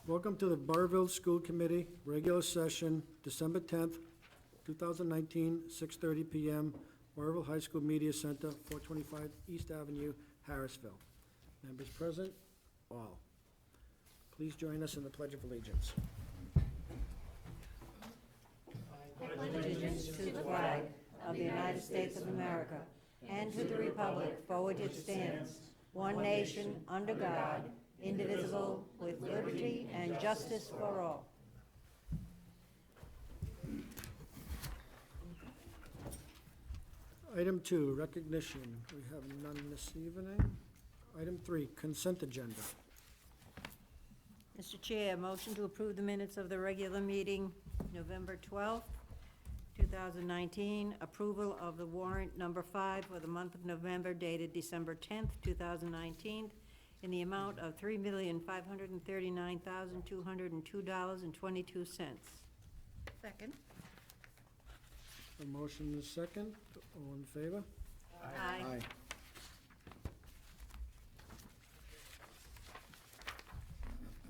Welcome to the Burrillville School Committee, regular session, December 10th, 2019, 6:30 PM, Burrillville High School Media Center, 425 East Avenue, Harrisville. Members present, all. Please join us in the Pledge of Allegiance. Allegiance to the flag of the United States of America and to the republic for which it stands, one nation, under God, indivisible, with liberty and justice for all. Item 2, recognition. We have none this evening. Item 3, consent agenda. Mr. Chair, motion to approve the minutes of the regular meeting, November 12th, 2019. Approval of the warrant number 5 for the month of November dated December 10th, 2019, in the amount of $3,539,202.22. Second. A motion and a second. All in favor? Aye.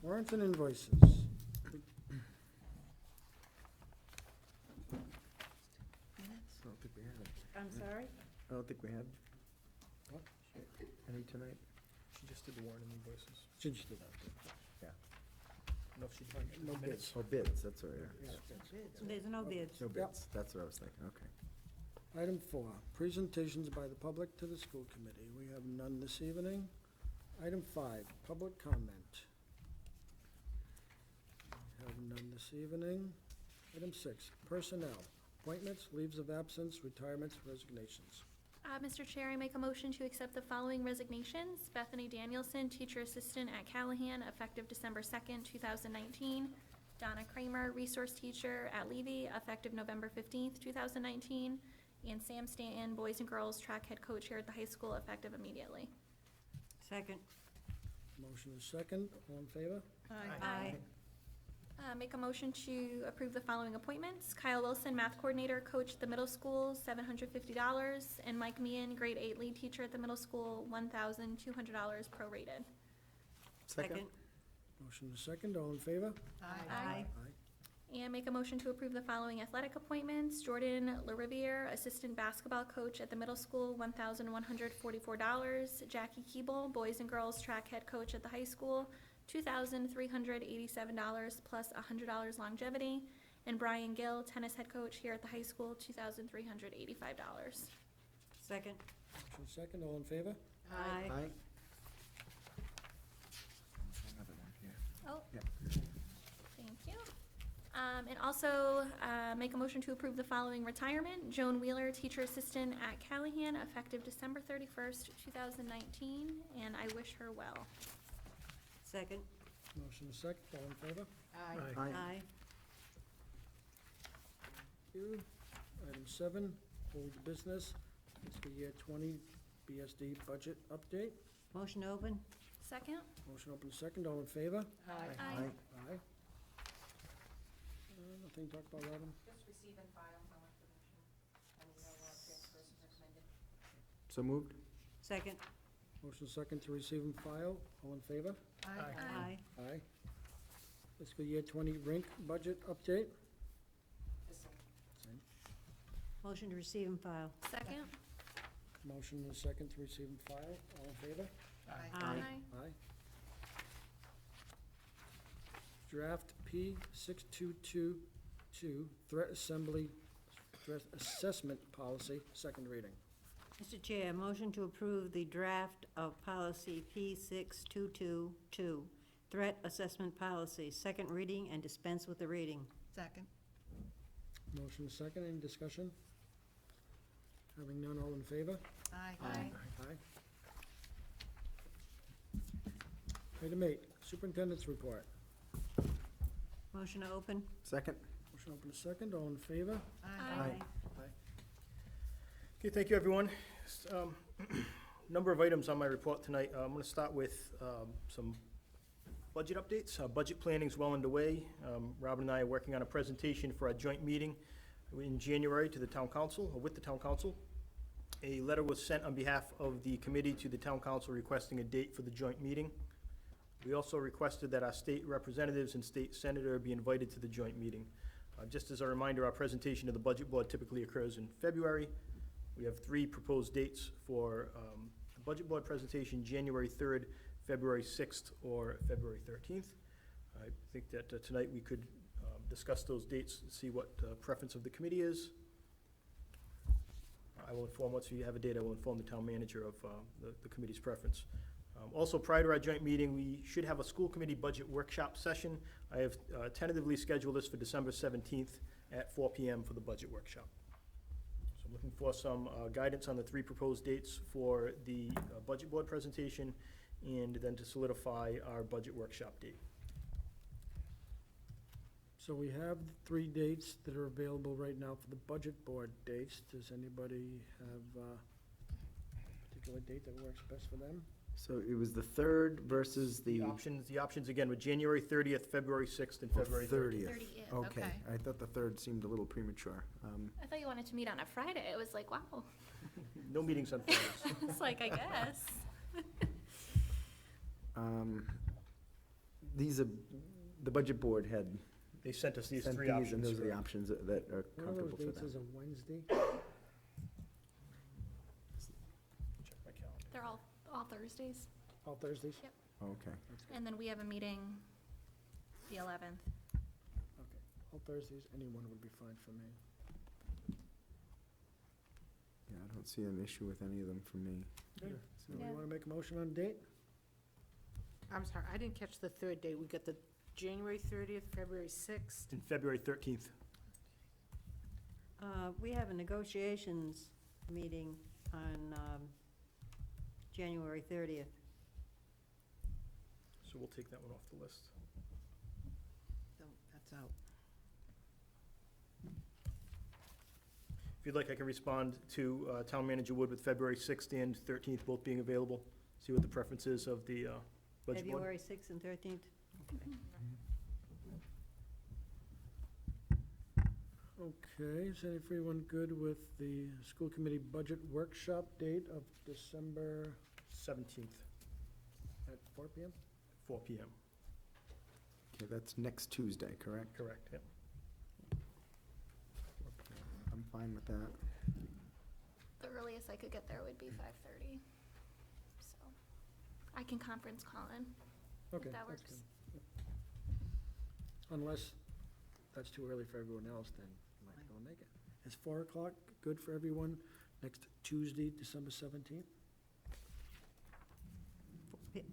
Warrants and invoices. I don't think we had it. I'm sorry? I don't think we had What? any tonight. She just did the warrant and invoices. Should just do that. No, she did No minutes. Oh, bids, that's right, yeah. There's no bids. No bids, that's what I was thinking, okay. Item 4, presentations by the public to the school committee. We have none this evening. Item 5, public comment. We have none this evening. Item 6, personnel, appointments, leaves of absence, retirements, resignations. Mr. Chair, I make a motion to accept the following resignations. Bethany Danielson, teacher assistant at Callahan, effective December 2nd, 2019. Donna Kramer, resource teacher at Levy, effective November 15th, 2019. And Sam Stanton, boys and girls track head coach here at the high school, effective immediately. Second. Motion is second. All in favor? Aye. Make a motion to approve the following appointments. Kyle Wilson, math coordinator, coach at the middle school, $750. And Mike Meehan, grade 8 lead teacher at the middle school, $1,200 prorated. Second. Motion is second. All in favor? Aye. And make a motion to approve the following athletic appointments. Jordan LaRiviere, assistant basketball coach at the middle school, $1,144. Jackie Keeble, boys and girls track head coach at the high school, $2,387 plus $100 longevity. And Brian Gill, tennis head coach here at the high school, $2,385. Second. Motion is second. All in favor? Aye. Another one here. Oh. Yeah. Thank you. And also, make a motion to approve the following retirement. Joan Wheeler, teacher assistant at Callahan, effective December 31st, 2019, and I wish her well. Second. Motion is second. All in favor? Aye. Thank you. Item 7, old business, fiscal year 20 BSD budget update. Motion to open? Second? Motion open second. All in favor? Aye. Aye. Nothing to talk about, Robin? Just receive and file, no information, and no transfers recommended. So moved? Second. Motion second to receive and file. All in favor? Aye. Aye. Fiscal year 20 rink budget update. Same. Motion to receive and file. Second? Motion is second to receive and file. All in favor? Aye. Aye. Draft P6222, threat assessment policy, second reading. Mr. Chair, motion to approve the draft of policy P6222, threat assessment policy, second reading, and dispense with the reading. Second. Motion is second. Any discussion? Having none, all in favor? Aye. Aye. Aye. Item 8, superintendent's report. Motion to open? Second? Motion open to second. All in favor? Aye. Okay, thank you, everyone. Number of items on my report tonight. I'm gonna start with some budget updates. Budget planning's well underway. Robin and I are working on a presentation for our joint meeting in January to the town council, or with the town council. A letter was sent on behalf of the committee to the town council requesting a date for the joint meeting. We also requested that our state representatives and state senator be invited to the joint meeting. Just as a reminder, our presentation to the Budget Board typically occurs in February. We have 3 proposed dates for the Budget Board presentation, January 3rd, February 6th, or February 13th. I think that tonight we could discuss those dates and see what preference of the committee is. I will inform, once we have a date, I will inform the town manager of the committee's preference. Also, prior to our joint meeting, we should have a school committee budget workshop session. I have tentatively scheduled this for December 17th at 4 PM for the budget workshop. So I'm looking for some guidance on the 3 proposed dates for the budget board presentation, and then to solidify our budget workshop date. So we have 3 dates that are available right now for the budget board dates. Does anybody have a particular date that works best for them? So it was the 3rd versus the The options again were January 30th, February 6th, and February 13th. 30th. 30th, Okay, okay. I thought the 3rd seemed a little premature. I thought you wanted to meet on a Friday. It was like, wow. No meetings on Fridays. It's like, I guess. These are, the budget board had They sent us these sent 3 these, options. and those are the for- options that are One of those comfortable for dates them. is a Wednesday. Check my calendar. They're all Thursdays. All Thursdays? Yep. Okay. That's good. And then we have a meeting the 11th. Okay, all Thursdays, any one would be fine for me. Yeah, I don't see an issue with any of them for me. Good. So- Somebody Yeah. want to make a motion on date? I'm sorry, I didn't catch the 3rd date. We got the January 30th, February 6th. And February 13th. We have a negotiations meeting on January 30th. So we'll take that one off the list. That's out. If you'd like, I can respond to Town Manager Wood with February 6th and 13th both being available. See what the preference is of the budget board. February 6th and 13th. Okay, is everyone good with the school committee budget workshop date of December 17th, at 4 PM? 4 PM. Okay, that's next Tuesday, correct? Correct, yep. I'm fine with that. The earliest I could get there would be 5:30. So I can conference call in. Okay, that that's works. good. Unless that's too early for everyone else, then you might be able to make it. Is 4 o'clock good for everyone next Tuesday, December 17th?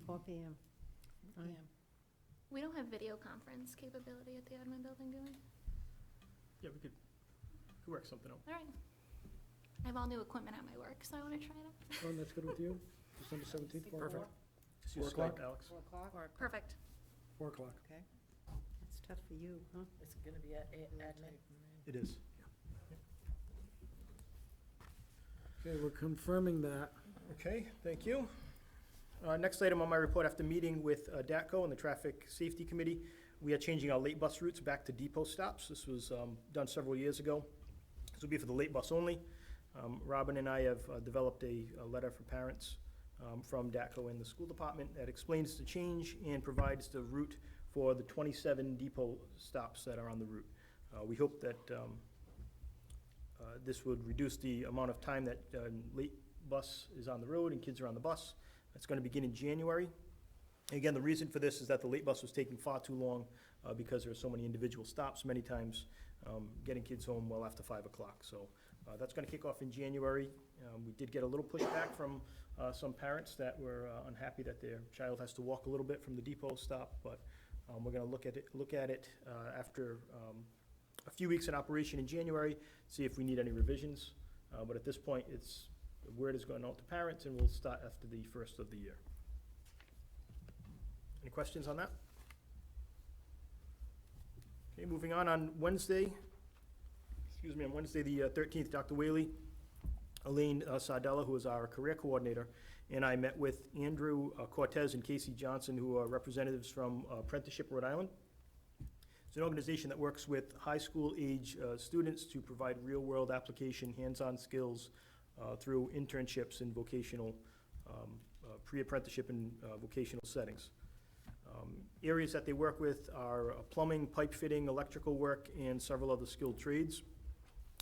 4 PM. Yeah. We don't have video conference capability at the admin building, do we? Yeah, we could work something out. All right. I have all new equipment at my work, so I want to try it out. Oh, and that's good with you? December 17th, 4 o'clock? Just use 4 Skype, o'clock? Alex. 4 o'clock? Perfect. 4 o'clock. Okay. It's tough for you, huh? It's gonna be at admin. It is. Okay, we're confirming that. Okay, thank you. Next item on my report, after meeting with DATCO and the Traffic Safety Committee, we are changing our late bus routes back to depot stops. This was done several years ago. This will be for the late bus only. Robin and I have developed a letter for parents from DATCO and the school department that explains the change and provides the route for the 27 depot stops that are on the route. We hope that this would reduce the amount of time that late bus is on the road and kids are on the bus. It's going to begin in January. And again, the reason for this is that the late bus was taking far too long because there are so many individual stops, many times getting kids home well after 5 o'clock. So that's going to kick off in January. We did get a little pushback from some parents that were unhappy that their child has to walk a little bit from the depot stop, but we're going to look at it after a few weeks in operation in January, see if we need any revisions. But at this point, the word is going out to parents, and we'll start after the first of the year. Any questions on that? Okay, moving on Wednesday, on Wednesday the 13th, Dr. Whaley, Elaine Sardella, who is our career coordinator, and I met with Andrew Cortez and Casey Johnson, who are representatives from Apprenticeship Rhode Island. It's an organization that works with high school age students to provide real-world application, hands-on skills through internships and vocational, pre-apprenticeship and vocational settings. Areas that they work with are plumbing, pipe fitting, electrical work, and several other skilled trades.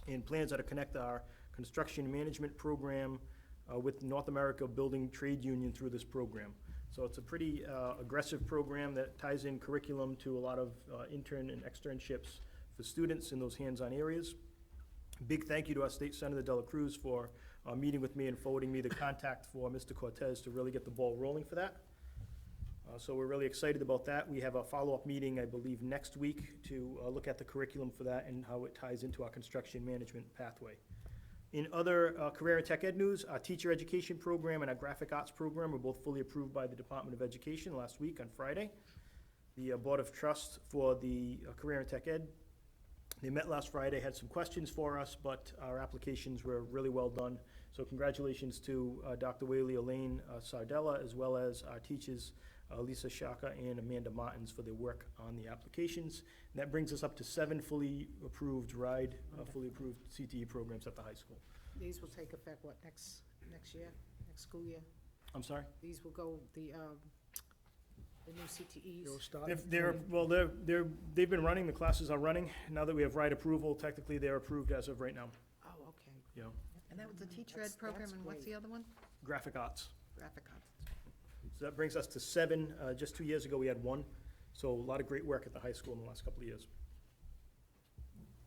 And plans are to connect our construction management program with North America Building Trade Union through this program. So it's a pretty aggressive program that ties in curriculum to a lot of intern and externships for students in those hands-on areas. Big thank you to our State Senator Dela Cruz for meeting with me and forwarding me the contact for Mr. Cortez to really get the ball rolling for that. So we're really excited about that. We have a follow-up meeting, I believe, next week to look at the curriculum for that and how it ties into our construction management pathway. In other career and tech ed news, our teacher education program and our graphic arts program were both fully approved by the Department of Education last week on Friday. The Board of Trust for the career and tech ed, they met last Friday, had some questions for us, but our applications were really well done. So congratulations to Dr. Whaley, Elaine Sardella, as well as our teachers, Lisa Shaka and Amanda Martins, for their work on the applications. And that brings us up to 7 fully approved fully approved CTE programs at the high school. These will take effect, what, next year, next school year? I'm sorry? These will go, the new CTEs? You'll start They've been running, the classes are running. Now that we have RIDE approval, technically they're approved as of right now, Oh, okay. you know. And that was the teacher That's- ed program, that's and what's great. the other one? Graphic arts. Graphic arts. So that brings us to 7. Just 2 years ago, we had 1. So a lot of great work at the high school in the last couple of years.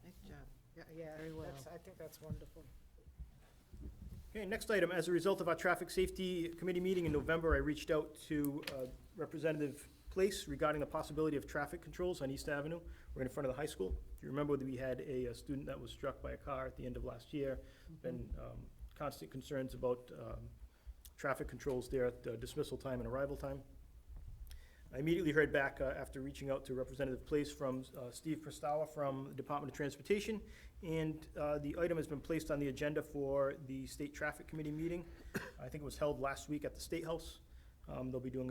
Nice job. Yeah, Very well. I think that's wonderful. Okay, next item. As a result of our Traffic Safety Committee meeting in November, I reached out to Representative Place regarding the possibility of traffic controls on East Avenue, right in front of the high school. If you remember, we had a student that was struck by a car at the end of last year. Been constant concerns about traffic controls there at dismissal time and arrival time. I immediately heard back after reaching out to Representative Place from Steve Prestawa from the Department of Transportation, and the item has been placed on the agenda for the State Traffic Committee meeting. I think it was held last week at the State House. They'll be doing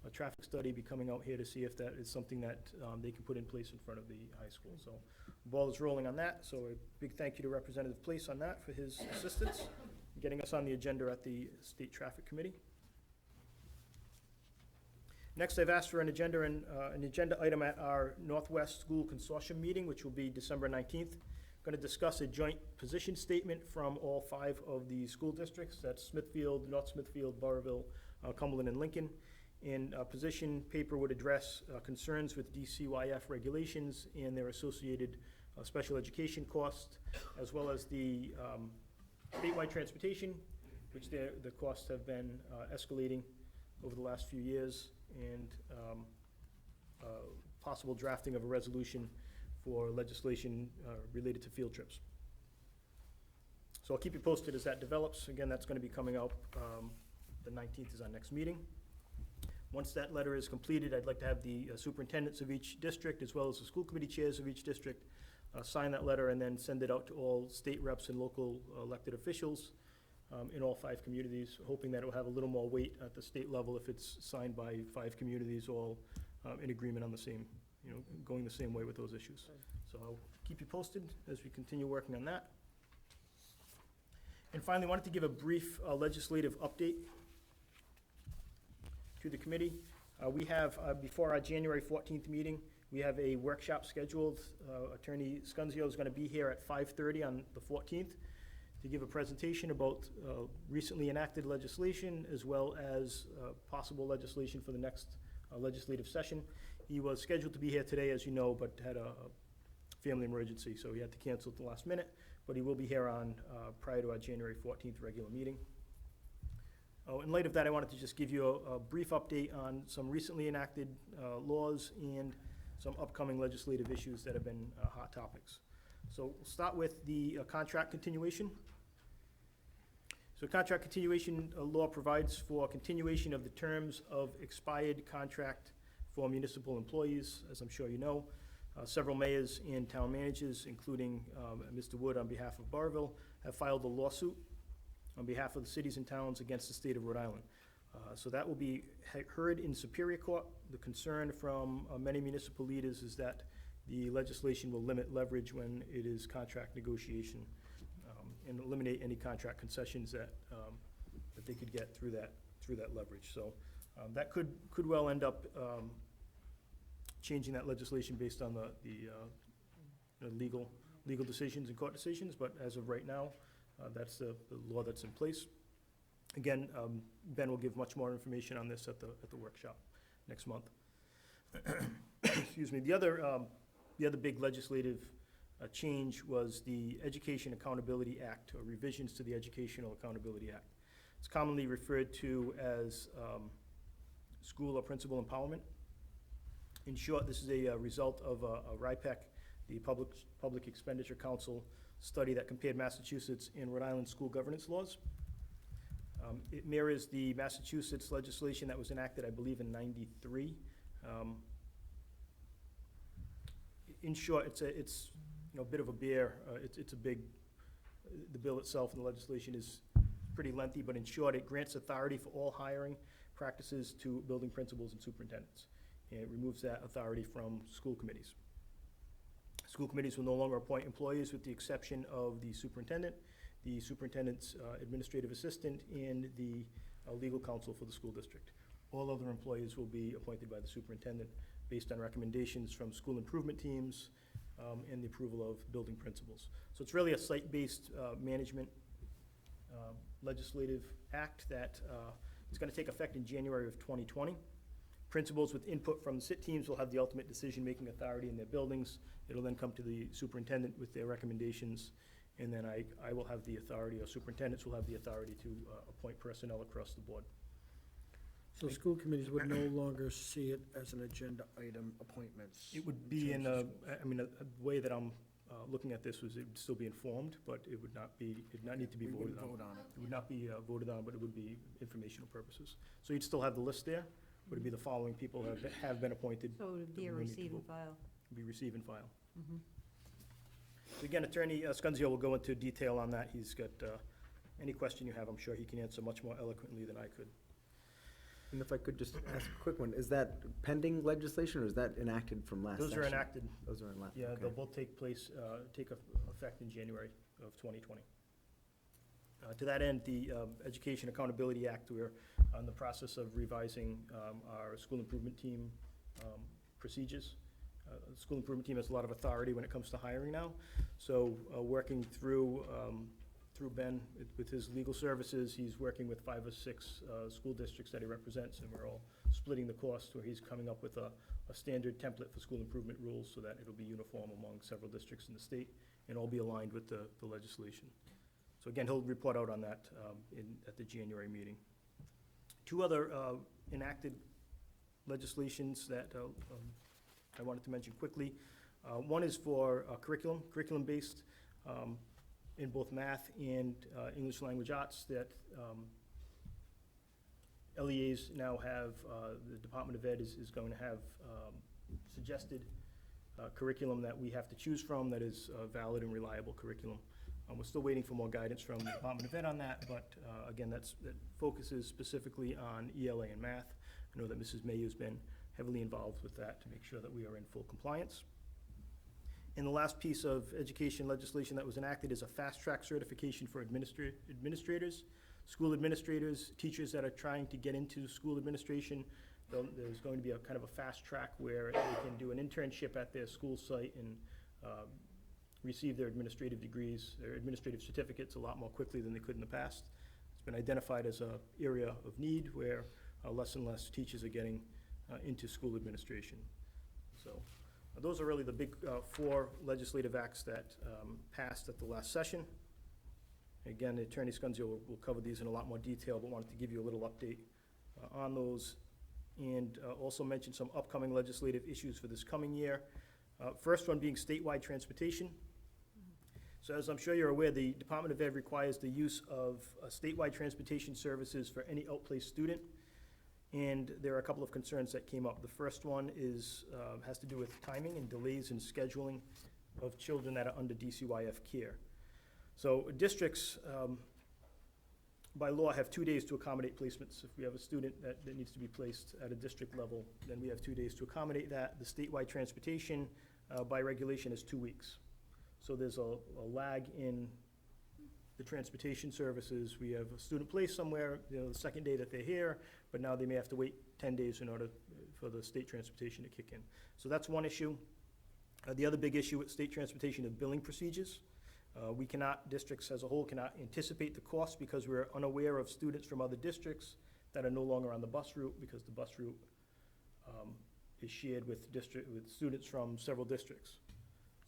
a traffic study, be coming out here to see if that is something that they can put in place in front of the high school. So the ball is rolling on that, so a big thank you to Representative Place on that for his assistance in getting us on the agenda at the State Traffic Committee. Next, I've asked for an agenda item at our Northwest School Consortium meeting, which will be December 19th. Going to discuss a joint position statement from all 5 of the school districts. That's Smithfield, North Smithfield, Burrillville, Cumberland, and Lincoln. And a position paper would address concerns with DCYF regulations and their associated special education costs, as well as the statewide transportation, which the costs have been escalating over the last few years, and possible drafting of a resolution for legislation related to field trips. So I'll keep you posted as that develops. Again, that's going to be coming out, the 19th is our next meeting. Once that letter is completed, I'd like to have the superintendents of each district, as well as the school committee chairs of each district, sign that letter and then send it out to all state reps and local elected officials in all 5 communities, hoping that it will have a little more weight at the state level if it's signed by 5 communities all in agreement on the same, going the same way with those issues. So I'll keep you posted as we continue working on that. And finally, wanted to give a brief legislative update to the committee. We have, before our January 14th meeting, we have a workshop scheduled. Attorney Scunzio is going to be here at 5:30 on the 14th to give a presentation about recently enacted legislation, as well as possible legislation for the next legislative session. He was scheduled to be here today, as you know, but had a family emergency, so he had to cancel at the last minute. But he will be here on prior to our January 14th regular meeting. Oh, in light of that, I wanted to just give you a brief update on some recently enacted laws and some upcoming legislative issues that have been hot topics. So we'll start with the contract continuation. So contract continuation law provides for continuation of the terms of expired contract for municipal employees, as I'm sure you know. Several mayors and town managers, including Mr. Wood on behalf of Burrillville, have filed a lawsuit on behalf of the cities and towns against the state of Rhode Island. So that will be heard in Superior Court. The concern from many municipal leaders is that the legislation will limit leverage when it is contract negotiation, and eliminate any contract concessions that they could get through that leverage. So that could well end up changing that legislation based on the legal decisions and court decisions, but as of right now, that's the law that's in place. Again, Ben will give much more information on this at the workshop next month. Excuse me. The other big legislative change was the Education Accountability Act, or revisions to the Educational Accountability Act. It's commonly referred to as school or principal empowerment. In short, this is a result of a RIPEC, the Public Expenditure Council study that compared Massachusetts and Rhode Island school governance laws. It mirrors the Massachusetts legislation that was enacted, I believe, in '93. In short, it's a bit of a bear. It's a big. The bill itself and the legislation is pretty lengthy, but in short, it grants authority for all hiring practices to building principals and superintendents, and it removes that authority from school committees. School committees will no longer appoint employees with the exception of the superintendent's administrative assistant, and the legal counsel for the school district. All other employees will be appointed by the superintendent based on recommendations from school improvement teams and the approval of building principals. So it's really a site-based management legislative act that is going to take effect in January of 2020. Principals with input from the SIT teams will have the ultimate decision-making authority in their buildings. It'll then come to the superintendent with their recommendations, and then I will have the authority, or superintendents will have the authority to appoint personnel across the board. So school committees would no longer see it as an agenda item, appointments? It would be in a way that I'm looking at this was it would still be informed, but it would not need to be We voted wouldn't on. vote on it. It would not be voted on, but it would be informational purposes. So you'd still have the list there, but it'd be the following people have been appointed. So it would be a We need to receive and vote. file. Be receive and file. Mhm. So again, Attorney Scunzio will go into detail on that. He's got, any question you have, I'm sure he can answer much more eloquently than I could. And if I could just ask a quick one, is that pending legislation, or is that enacted from last Those session? are enacted, Those are enacted, yeah, okay. they'll both take effect in January of 2020. To that end, the Education Accountability Act, we're in the process of revising our school improvement team procedures. The school improvement team has a lot of authority when it comes to hiring now. So working through Ben with his legal services, he's working with 5 or 6 school districts that he represents, and we're all splitting the cost, where he's coming up with a standard template for school improvement rules so that it'll be uniform among several districts in the state and all be aligned with the legislation. So again, he'll report out on that at the January meeting. 2 other enacted legislations that I wanted to mention quickly. One is for curriculum-based in both math and English language arts, that LEAs now have, the Department of Ed is going to have suggested curriculum that we have to choose from that is valid and reliable curriculum. We're still waiting for more guidance from the Department of Ed on that, but again, that focuses specifically on ELA and math. I know that Mrs. Mayhew's been heavily involved with that to make sure that we are in full compliance. And the last piece of education legislation that was enacted is a fast-track certification for administrators, school administrators, teachers that are trying to get into school administration. There's going to be a kind of a fast track where they can do an internship at their school site and receive their administrative degrees, their administrative certificates a lot more quickly than they could in the past. It's been identified as an area of need where less and less teachers are getting into school administration. So those are really the big 4 legislative acts that passed at the last session. Again, Attorney Scunzio will cover these in a lot more detail, but wanted to give you a little update on those, and also mention some upcoming legislative issues for this coming year. First one being statewide transportation. So as I'm sure you're aware, the Department of Ed requires the use of statewide transportation services for any outplaced student. And there are a couple of concerns that came up. The first one has to do with timing and delays in scheduling of children that are under DCYF care. So districts, by law, have 2 days to accommodate placements. If we have a student that needs to be placed at a district level, then we have 2 days to accommodate that. The statewide transportation, by regulation, is 2 weeks. So there's a lag in the transportation services. We have a student placed somewhere, the second day that they're here, but now they may have to wait 10 days in order for the state transportation to kick in. So that's one issue. The other big issue with state transportation is billing procedures. We cannot, districts as a whole cannot anticipate the cost because we're unaware of students from other districts that are no longer on the bus route, because the bus route is shared with students from several districts.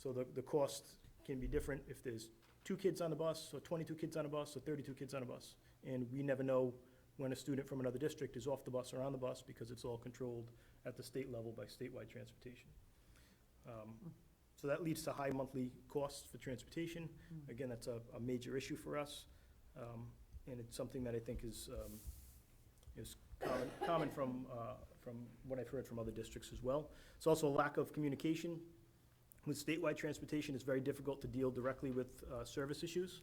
So the cost can be different if there's 2 kids on the bus, or 22 kids on a bus, or 32 kids on a bus. And we never know when a student from another district is off the bus or on the bus, because it's all controlled at the state level by statewide transportation. So that leads to high monthly costs for transportation. Again, that's a major issue for us. And it's something that I think is common from what I've heard from other districts as well. It's also a lack of communication. With statewide transportation, it's very difficult to deal directly with service issues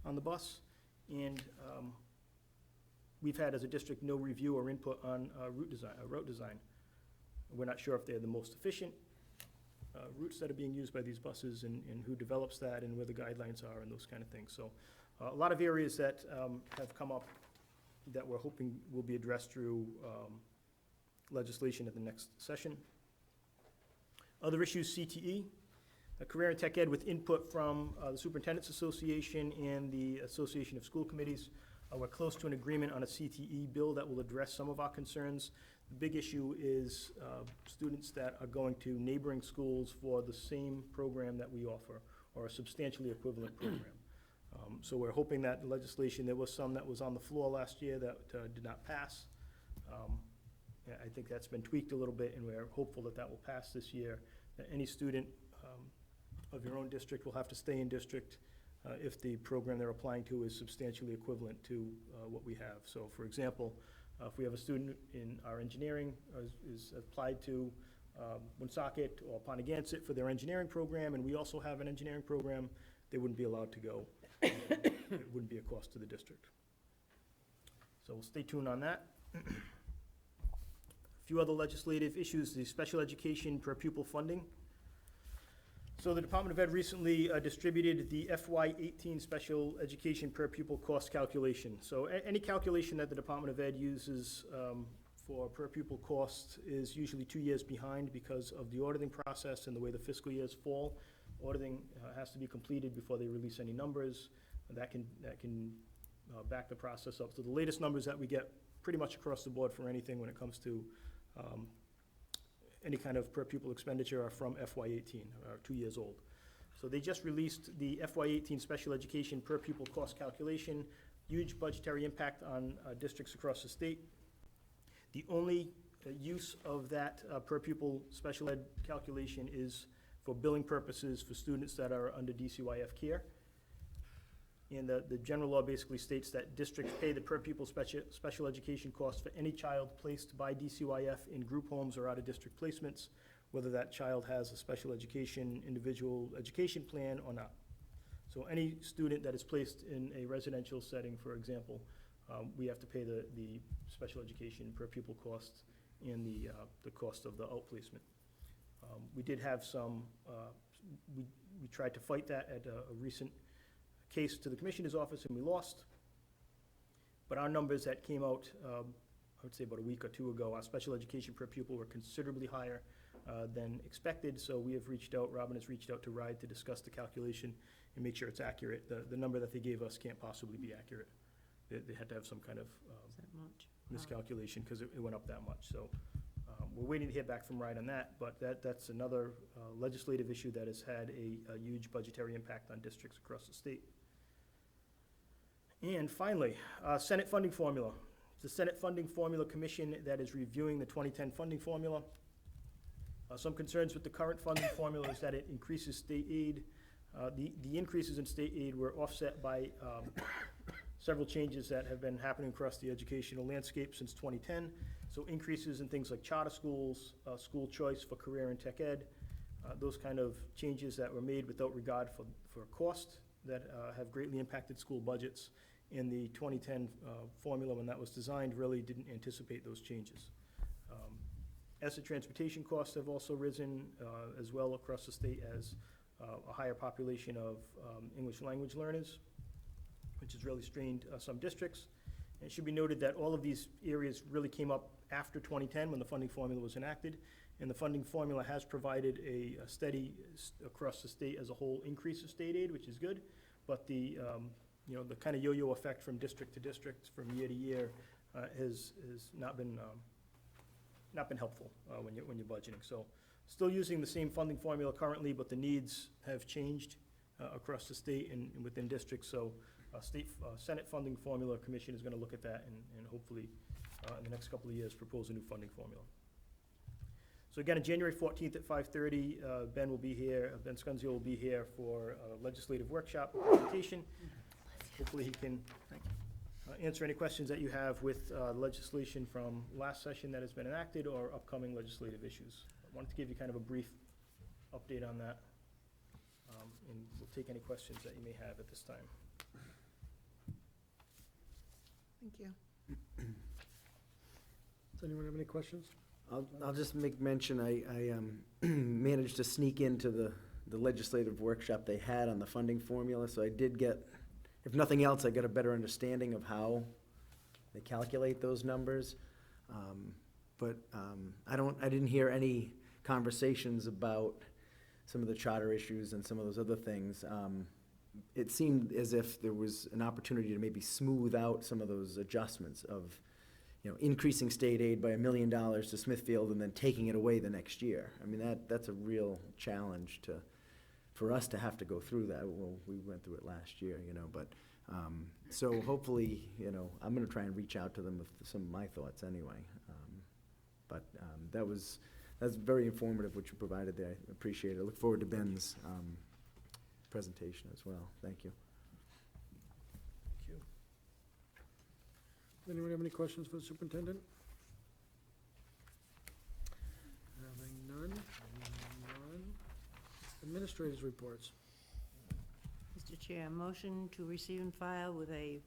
on the bus. And we've had, as a district, no review or input on route design. We're not sure if they're the most efficient routes that are being used by these buses, and who develops that, and where the guidelines are, and those kind of things. So a lot of areas that have come up that we're hoping will be addressed through legislation at the next session. Other issues, CTE, Career and Tech Ed, with input from the Superintendent's Association and the Association of School Committees. We're close to an agreement on a CTE bill that will address some of our concerns. The big issue is students that are going to neighboring schools for the same program that we offer, or a substantially equivalent program. So we're hoping that the legislation, there was some that was on the floor last year that did not pass. Yeah, I think that's been tweaked a little bit, and we're hopeful that that will pass this year, that any student of your own district will have to stay in district if the program they're applying to is substantially equivalent to what we have. So, for example, if we have a student in our engineering is applied to Woonsocket or Pontiac for their engineering program, and we also have an engineering program, they wouldn't be allowed to go. It wouldn't be a cost to the district. So we'll stay tuned on that. A few other legislative issues, the special education per pupil funding. So the Department of Ed recently distributed the FY18 special education per pupil cost calculation. So any calculation that the Department of Ed uses for per pupil cost is usually 2 years behind because of the auditing process and the way the fiscal years fall. Auditing has to be completed before they release any numbers. That can back the process up. So the latest numbers that we get pretty much across the board for anything when it comes to any kind of per pupil expenditure are from FY18, are 2 years old. So they just released the FY18 special education per pupil cost calculation, huge budgetary impact on districts across the state. The only use of that per pupil special ed calculation is for billing purposes for students that are under DCYF care. And the general law basically states that districts pay the per pupil special education cost for any child placed by DCYF in group homes or out-of-district placements, whether that child has a special education, individual education plan or not. So any student that is placed in a residential setting, for example, we have to pay the special education per pupil cost and the cost of the outplacement. We did have some, we tried to fight that at a recent case to the Commissioner's office, and we lost. But our numbers that came out, I would say about a week or two ago, our special education per pupil were considerably higher than expected, so we have reached out, Robin has reached out to RIDE to discuss the calculation and make sure it's accurate. The number that they gave us can't possibly be accurate. They had to have some kind of Is that much? miscalculation because it went up that much. So we're waiting to hear back from RIDE on that, but that's another legislative issue that has had a huge budgetary impact on districts across the state. And finally, Senate funding formula. It's the Senate Funding Formula Commission that is reviewing the 2010 funding formula. Some concerns with the current funding formula is that it increases state aid. The increases in state aid were offset by several changes that have been happening across the educational landscape since 2010. So increases in things like charter schools, school choice for career and tech ed, those kind of changes that were made without regard for cost that have greatly impacted school budgets. And the 2010 formula, when that was designed, really didn't anticipate those changes. As the transportation costs have also risen as well across the state as a higher population of English language learners. which has really strained some districts. And it should be noted that all of these areas really came up after 2010, when the funding formula was enacted. And the funding formula has provided a steady, across the state as a whole, increase of state aid, which is good. But the, the kind of yo-yo effect from district to district, from year to year, has not been helpful when you're budgeting. So still using the same funding formula currently, but the needs have changed across the state and within districts. So Senate Funding Formula Commission is going to look at that and hopefully in the next couple of years propose a new funding formula. So again, on January 14th at 5:30, Ben will be here, Ben Scunzio will be here for a legislative workshop presentation. Hopefully he can answer any questions that you have with legislation from last session that has been enacted or upcoming legislative issues. I wanted to give you kind of a brief update on that, and we'll take any questions that you may have at this time. Thank you. Does anyone have any questions? I'll just make mention, I managed to sneak into the legislative workshop they had on the funding formula, so I did get, if nothing else, I got a better understanding of how they calculate those numbers. But I didn't hear any conversations about some of the charter issues and some of those other things. It seemed as if there was an opportunity to maybe smooth out some of those adjustments of, increasing state aid by $1 million to Smithfield and then taking it away the next year. I mean, that's a real challenge for us to have to go through that. Well, we went through it last year, but, so hopefully, I'm gonna try and reach out to them with some of my thoughts anyway. But that's very informative what you provided there. I appreciate it. I look forward to Ben's presentation as well. Thank you. Thank you. Does anyone have any questions for the superintendent? Having none. Administrators' reports. Mr. Chair, motion to receive and file with a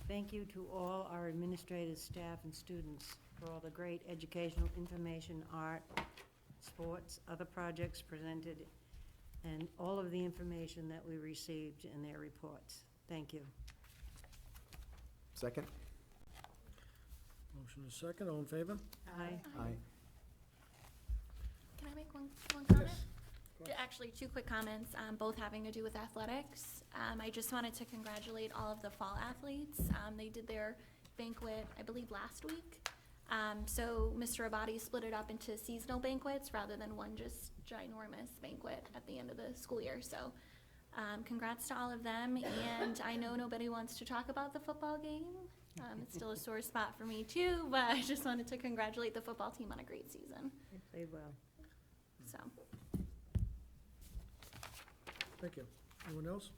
thank you to all our administrators, staff, and students for all the great educational information, art, sports, other projects presented, and all of the information that we received in their reports. Thank you. Second? Motion is second. All in favor? Aye. Aye. Can I make one comment? Yes. Of course. Actually, two quick comments, both having to do with athletics. I just wanted to congratulate all of the fall athletes. They did their banquet, I believe, last week. So Mr. Abadi split it up into seasonal banquets rather than one just ginormous banquet at the end of the school year. So congrats to all of them. And I know nobody wants to talk about the football game. It's still a sore spot for me too, but I just wanted to congratulate the football team on a great season. They played well. So. Thank you. Anyone else?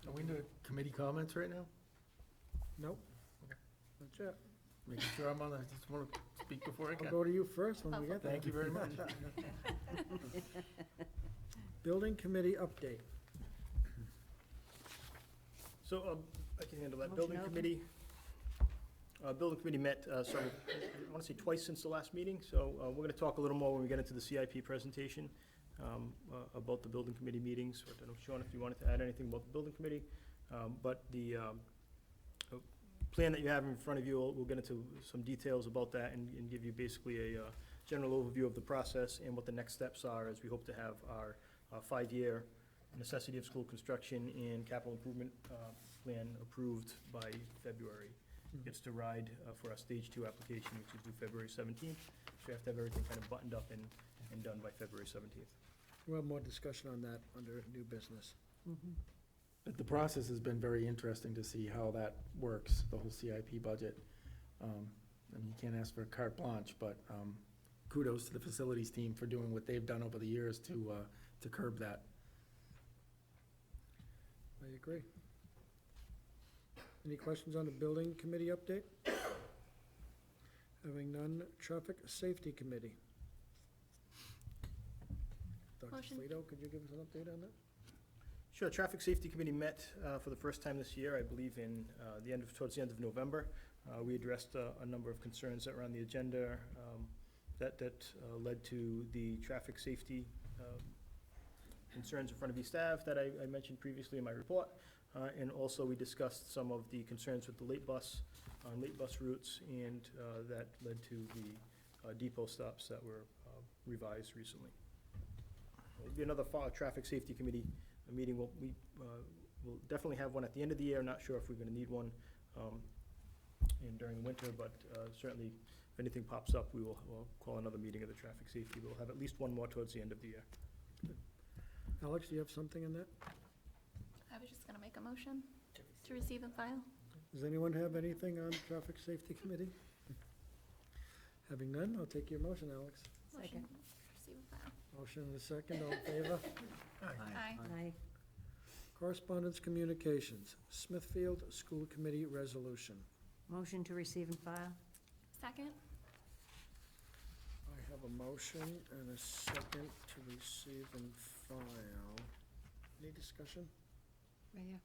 Are we into committee comments right now? Nope. That's it. Making sure I'm on, I just want to speak before I I'll can. go to you first when we get there. Thank you very much. Building committee update. So I can handle that. Motion open. Building committee met, I want to say twice since the last meeting. So we're going to talk a little more when we get into the CIP presentation about the building committee meetings. I don't know, Sean, if you wanted to add anything about the building committee. But the plan that you have in front of you, we'll get into some details about that and give you basically a general overview of the process and what the next steps are, as we hope to have our 5-year necessity of school construction and capital improvement plan approved by February. Gets to ride for our stage 2 application, which is due February 17th. So we have to have everything kind of buttoned up and done by February 17th. We'll have more discussion on that under new business. The process has been very interesting to see how that works, the whole CIP budget. I mean, you can't ask for a carte blanche, but kudos to the facilities team for doing what they've done over the years to curb that. I agree. Any questions on the building committee update? Having none, traffic safety committee. Dr. Motion. Flito, could you give us an update on that? Sure. Traffic Safety Committee met for the first time this year, I believe in towards the end of November. We addressed a number of concerns that were on the agenda that led to the traffic safety concerns in front of East Ave that I mentioned previously in my report. And also, we discussed some of the concerns with the late bus routes, and that led to the depot stops that were revised recently. There'll be another traffic safety committee meeting. We'll definitely have one at the end of the year. Not sure if we're gonna need one during the winter, but certainly if anything pops up, we'll call another meeting of the traffic safety. We'll have at least one more towards the end of the year. Alex, do you have something in that? I was just gonna make a motion to receive and file. Does anyone have anything on Traffic Safety Committee? Having none, I'll take your motion, Alex. Motion to receive and file. Motion and a second, all in favor? Aye. Aye. Correspondence Communications, Smithfield School Committee Resolution. Motion to receive and file? Second? I have a motion and a second to receive and file. Any discussion? Right here.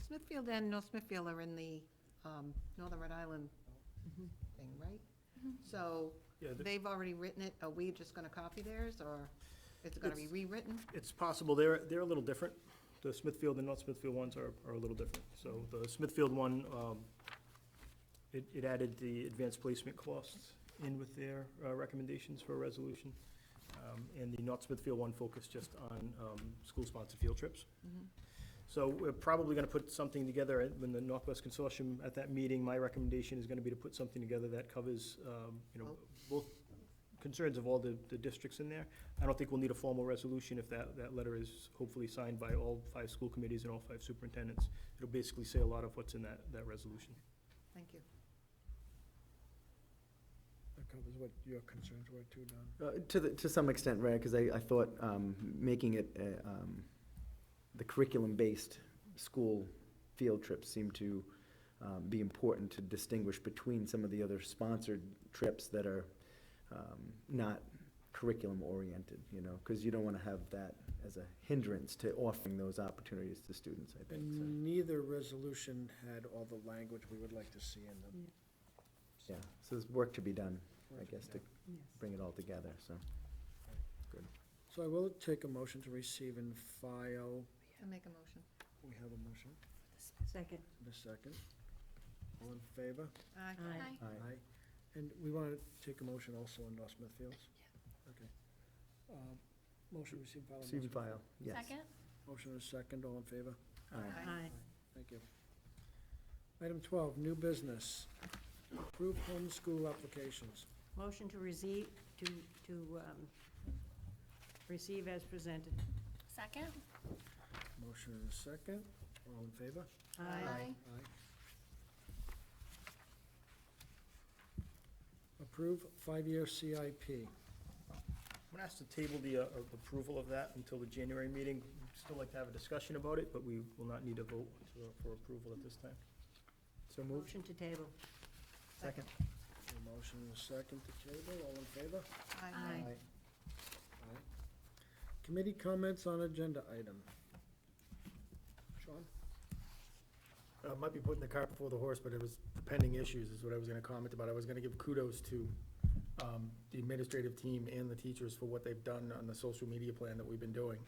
Smithfield and North Smithfield are in the Northern Rhode Island thing, right? So Yeah, they've already written it. Are we just going to copy theirs, or is it going to be rewritten? It's possible. They're a little different. The Smithfield and North Smithfield ones are a little different. So the Smithfield one, it added the advanced placement costs in with their recommendations for a resolution. And the North Smithfield one focused just on school-sponsored field trips. So we're probably gonna put something together when the Northwest Consortium, at that meeting, my recommendation is gonna be to put something together that covers, both concerns of all the districts in there. I don't think we'll need a formal resolution if that letter is hopefully signed by all 5 school committees and all 5 superintendents. It'll basically say a lot of what's in that resolution. Thank you. That covers what your concerns were too, Don. To some extent, right, because I thought making it the curriculum-based school field trips seemed to be important to distinguish between some of the other sponsored trips that are not curriculum-oriented, because you don't want to have that as a hindrance to offering those opportunities to students, I think. So, And neither resolution had all the language we would like to see in them. yeah, so there's work to be done, I guess, to bring it all together, so. So I will take a motion to receive and file. I'll make a motion. We have a motion Second. and a second. All in favor? Aye. Aye. Aye. And we want to take a motion also on North Smithfields? Okay. Motion receive and file. on Receive and North file, yes. Second? Motion and a second, all in favor? Aye. Aye. Thank you. Item 12, new business. Approve homeschool applications. Motion to receive as presented. Second? Motion and a second, all in favor? Aye. Approve 5-year CIP. I'm gonna ask to table the approval of that until the January meeting. We'd still like to have a discussion about it, but we will not need a vote for approval at this time. So moved. Motion to table. Second. A motion and a second to table, all in favor? Aye. Aye. Committee comments on agenda item. Sean? Might be putting the cart before the horse, but it was the pending issues is what I was gonna comment about. I was gonna give kudos to the administrative team and the teachers for what they've done on the social media plan that we've been doing.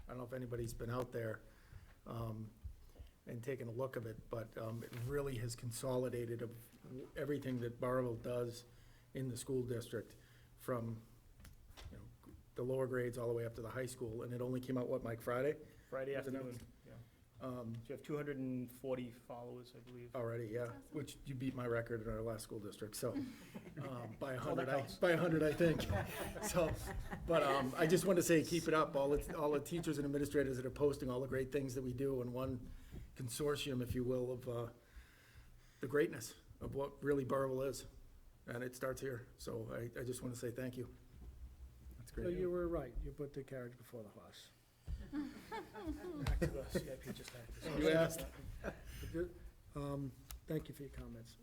I don't know if anybody's been out there and taken a look of it, but it really has consolidated of everything that Burrillville does in the school district, from the lower grades all the way up to the high school, and it only came out, what, Mike, Friday? Friday Was it afternoon, yeah. So you have 240 followers, I believe. Already, yeah, which you beat my record in our last school district, so, by a Well, that hundred, counts. by 100, I think. So, but, I just want to say, keep it up, all the teachers and administrators that are posting all the great things that we do in one consortium, if you will, of, the greatness of what really Burrillville is, and it starts here, so I just want to say thank you. That's So great. you were right, you put the carriage before the horse. Back to the CIP just after. You asked. Thank you for your comments.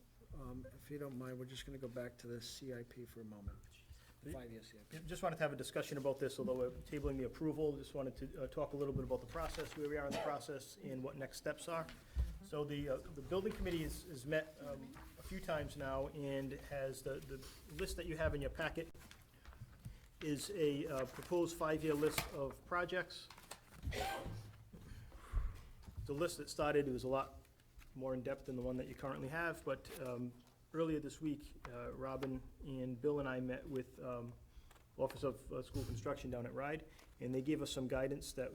If you don't mind, we're just gonna go back to the CIP for a moment, the 5-year CIP. Yeah, just wanted to have a discussion about this, although we're tabling the approval. Just wanted to talk a little bit about the process, where we are in the process, and what next steps are. So the building committee has met a few times now, and has the list that you have in your packet is a proposed 5-year list of projects. the list that started, it was a lot more in-depth than the one that you currently have, but earlier this week, Robin and Bill and I met with Office of School Construction down at RIDE, and they gave us some guidance that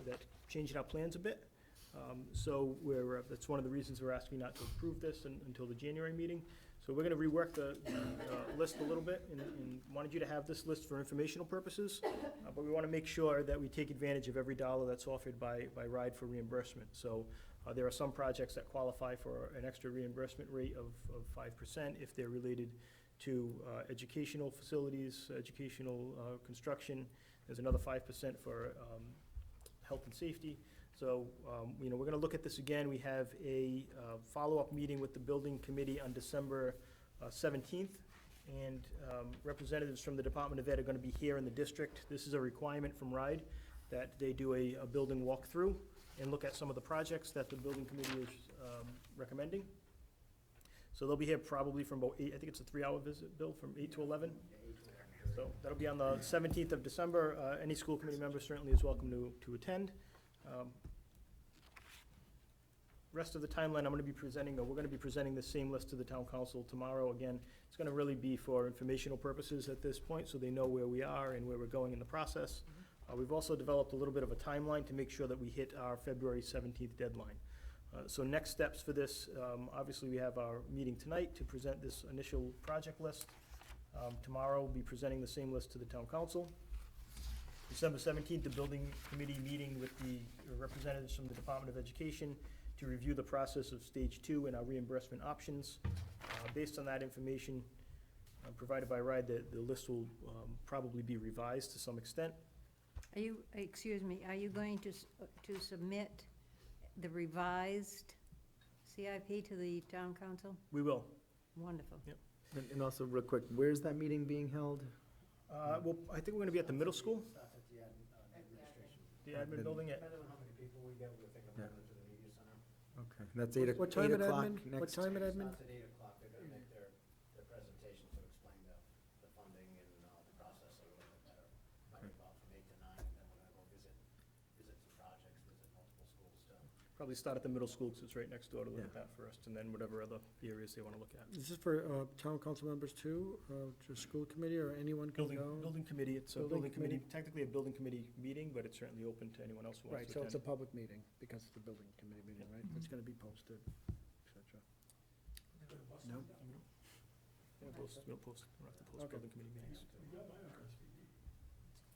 changed our plans a bit. So that's one of the reasons we're asking not to approve this until the January meeting. So we're gonna rework the list a little bit, and wanted you to have this list for informational purposes, but we wanna make sure that we take advantage of every dollar that's offered by RIDE for reimbursement. So there are some projects that qualify for an extra reimbursement rate of 5% if they're related to educational facilities, educational construction. There's another 5% for health and safety. So, we're gonna look at this again. We have a follow-up meeting with the building committee on December 17th, and representatives from the Department of Ed are gonna be here in the district. This is a requirement from RIDE, that they do a building walkthrough and look at some of the projects that the building committee is recommending. So they'll be here probably from about 8, I think it's a 3-hour visit, Bill, from 8 to 11? So that'll be on the 17th of December. Any school committee member certainly is welcome to attend. Rest of the timeline, we're gonna be presenting the same list to the town council tomorrow. Again, it's gonna really be for informational purposes at this point, so they know where we are and where we're going in the process. We've also developed a little bit of a timeline to make sure that we hit our February 17th deadline. So next steps for this, obviously we have our meeting tonight to present this initial project list. Tomorrow we'll be presenting the same list to the town council. December 17th, the building committee meeting with the representatives from the Department of Education to review the process of stage 2 and our reimbursement options. Based on that information provided by RIDE, the list will probably be revised to some extent. Are you going to submit the revised CIP to the town council? We will. Wonderful. And also, real quick, where's that meeting being held? Well, I think we're gonna be at the middle school, the admin building at, Okay, that's 8 What time at o'clock admin? What next. time at admin? Starts at 8 o'clock, they're gonna make their presentation to explain the funding and the process a little bit better. Might be about from 8 to 9, and then we're gonna go visit some projects, visit multiple schools to. probably start at the middle school, because it's right next door, to look at that first, and then whatever other areas they wanna look at. Is this for town council members too, just school committee, or anyone can go? Building committee, it's a Building building committee, committee. technically a building committee meeting, but it's certainly open to anyone else who Right, wants so to it's a attend. public meeting, because it's a building committee meeting, right? It's gonna be posted, et cetera. No? Yeah, we'll post, we don't have to post Okay. building committee meetings.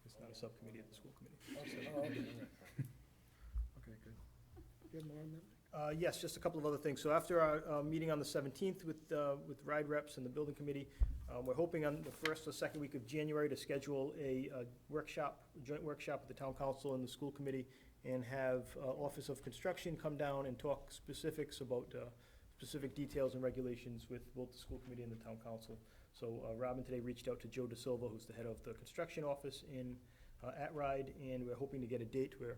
It's not a subcommittee at the school committee. Okay, all right. Okay, good. You have more on that? Yes, just a couple of other things. So after our meeting on the 17th with RIDE reps and the building committee, we're hoping on the first or second week of January to schedule a joint workshop with the town council and the school committee, and have Office of Construction come down and talk specifics about specific details and regulations with both the school committee and the town council. So Robin today reached out to Joe DeSilva, who's the head of the construction office at RIDE, and we're hoping to get a date where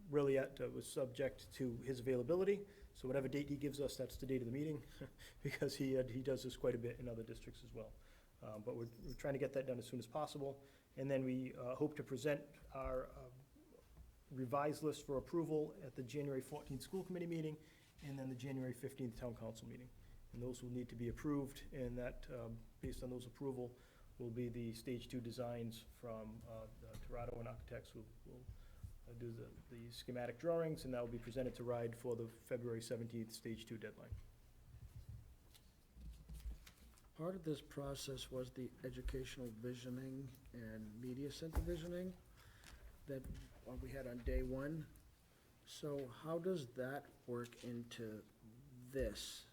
really was subject to his availability. So whatever date he gives us, that's the date of the meeting, because he does this quite a bit in other districts as well. But we're trying to get that done as soon as possible. And then we hope to present our revised list for approval at the January 14th school committee meeting, and then the January 15th town council meeting. And those will need to be approved, and that, based on those approval, will be the stage 2 designs from Torado and Architects will do the schematic drawings, and that will be presented to RIDE for the February 17th stage 2 deadline. Part of this process was the educational visioning and media center visioning that we had on day 1. So how does that work into this?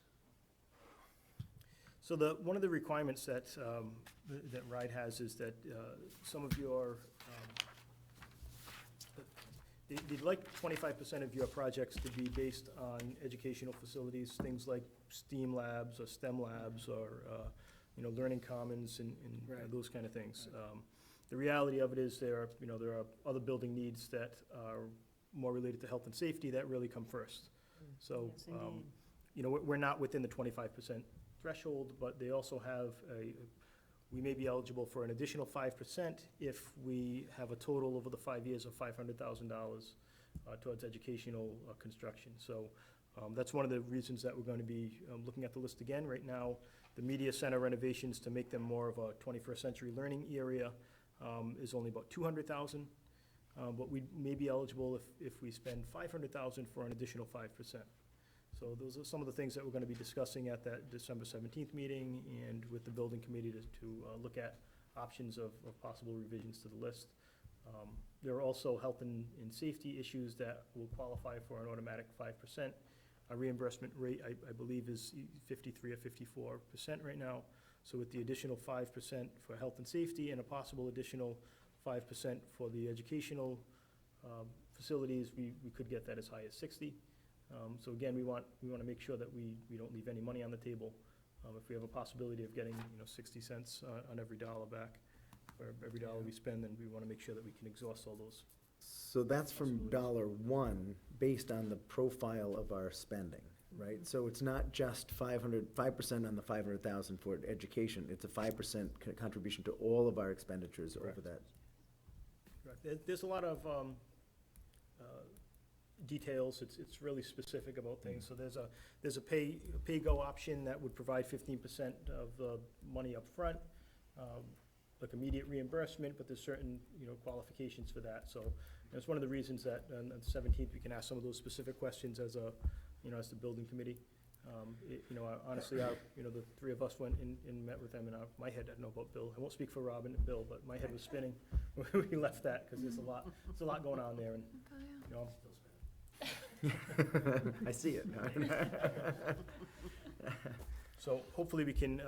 So one of the requirements that RIDE has is that some of your, they'd like 25% of your projects to be based on educational facilities, things like STEAM labs or STEM labs, or, learning commons and Right. those kind of things. The reality of it is there are other building needs that are more related to health and safety that really come first. So, Yes, indeed. we're not within the 25% threshold, but they also have we may be eligible for an additional 5% if we have a total over the 5 years of $500,000 towards educational construction. So that's one of the reasons that we're going to be looking at the list again. Right now, the media center renovations to make them more of a 21st century learning area is only about $200,000. But we may be eligible if we spend $500,000 for an additional 5%. So those are some of the things that we're going to be discussing at that December 17th meeting and with the building committee to look at options of possible revisions to the list. There are also health and safety issues that will qualify for an automatic 5%. Our reimbursement rate, I believe, is 53 or 54% right now. So with the additional 5% for health and safety and a possible additional 5% for the educational facilities, we could get that as high as 60. So again, we want to make sure that we don't leave any money on the table. If we have a possibility of getting 60 cents on every dollar back for every dollar we spend, then we want to make sure that we can exhaust all those. So that's from $1 based on the profile of our spending, right? So it's not just 5% on the 500,000 for education, it's a 5% contribution to all of our expenditures over that. Correct. There's a lot of details. It's really specific about things. So there's a pay-go option that would provide 15% of the money up front, like immediate reimbursement, but there's certain, qualifications for that. So it's one of the reasons that on the 17th, we can ask some of those specific questions as as the building committee. Honestly, the three of us went and met with them, and my head didn't know about Bill. I won't speak for Robin and Bill, but my head was spinning when we left that, because there's a lot going on there, and, I'm still spinning. I see it. So hopefully we can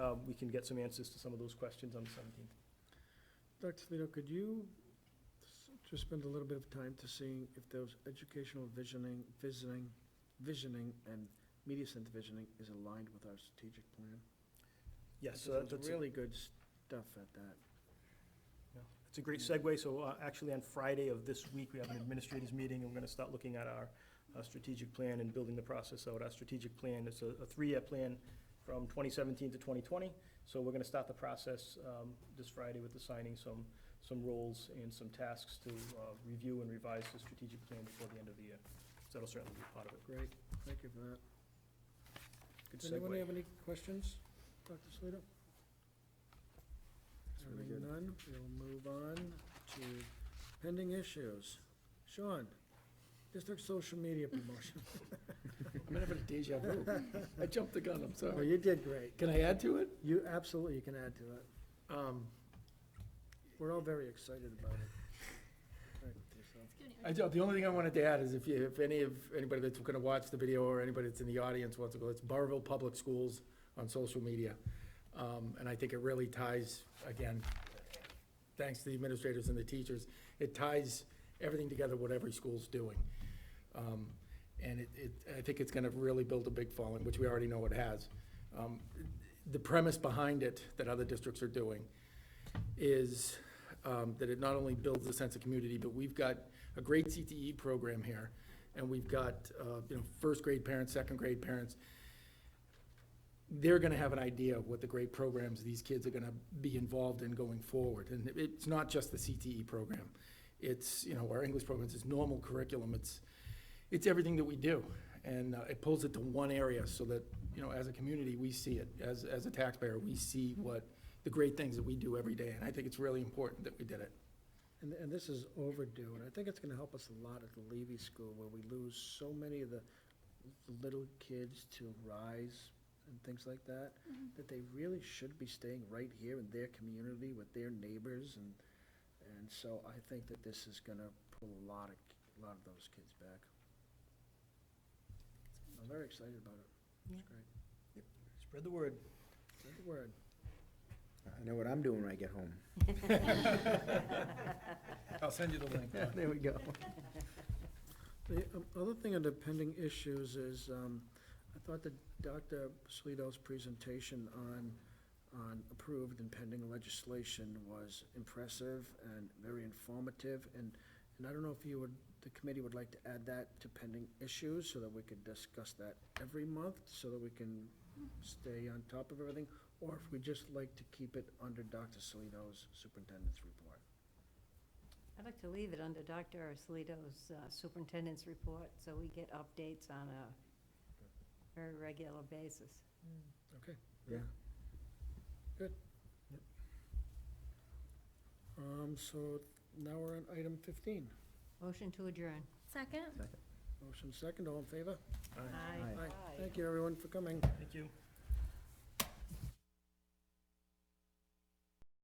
get some answers to some of those questions on the 17th. Dr. Toledo, could you just spend a little bit of time to seeing if those educational visioning, and media center visioning is aligned with our strategic plan? Yes, Because that's there's really good stuff at that. it's a great segue. So actually on Friday of this week, we have an administrators meeting, and we're going to start looking at our strategic plan and building the process out. Our strategic plan is a 3-year plan from 2017 to 2020. So we're going to start the process this Friday with assigning some roles and some tasks to review and revise the strategic plan before the end of the year. So that'll certainly be part of it. Great, thank you for that. Good Does anyone segue. have any questions, Dr. Toledo? really Hearing good. none, we'll move on to pending issues. Sean, district social media promotion. I'm having a deja vu. I jumped the gun, I'm Well, sorry. you did great. Can I add to it? You absolutely can add to it. We're all very excited about it. Right, yourself. The only thing I wanted to add is if anybody that's gonna watch the video or anybody that's in the audience wants to go, it's Burrillville Public Schools on social media. And I think it really ties, again, thanks to the administrators and the teachers, it ties everything together, what every school's doing. And I think it's gonna really build a big following, which we already know it has. The premise behind it that other districts are doing is that it not only builds a sense of community, but we've got a great CTE program here, and we've got, first grade parents, second grade parents. They're gonna have an idea of what the great programs these kids are gonna be involved in going forward. And it's not just the CTE program. It's, our English programs, it's normal curriculum, it's everything that we do. And it pulls it to one area so that, as a community, we see it. As a taxpayer, we see what the great things that we do every day. And I think it's really important that we did it. And this is overdue, and I think it's gonna help us a lot at the Levy School, where we lose so many of the little kids to Rise and things like that, that they really should be staying right here in their community with their neighbors, and so I think that this is gonna pull a lot of those kids back. I'm very excited about it. It's great. Spread the word. Spread the word. I know what I'm doing when I get home. I'll send you the link. There we go. The other thing under pending issues is, I thought that Dr. Polito's presentation on approved and pending legislation was impressive and very informative, and I don't know if the committee would like to add that to pending issues, so that we could discuss that every month, so that we can stay on top of everything, or if we just like to keep it under Dr. Polito's superintendent's report. I'd like to leave it under Dr. Arcelito's superintendent's report, so we get updates on a very regular basis. Okay, Yeah. so now we're on item 15. Motion to adjourn. Second? Motion second, all in favor? Aye. Aye. Thank you, everyone, for coming. Thank you.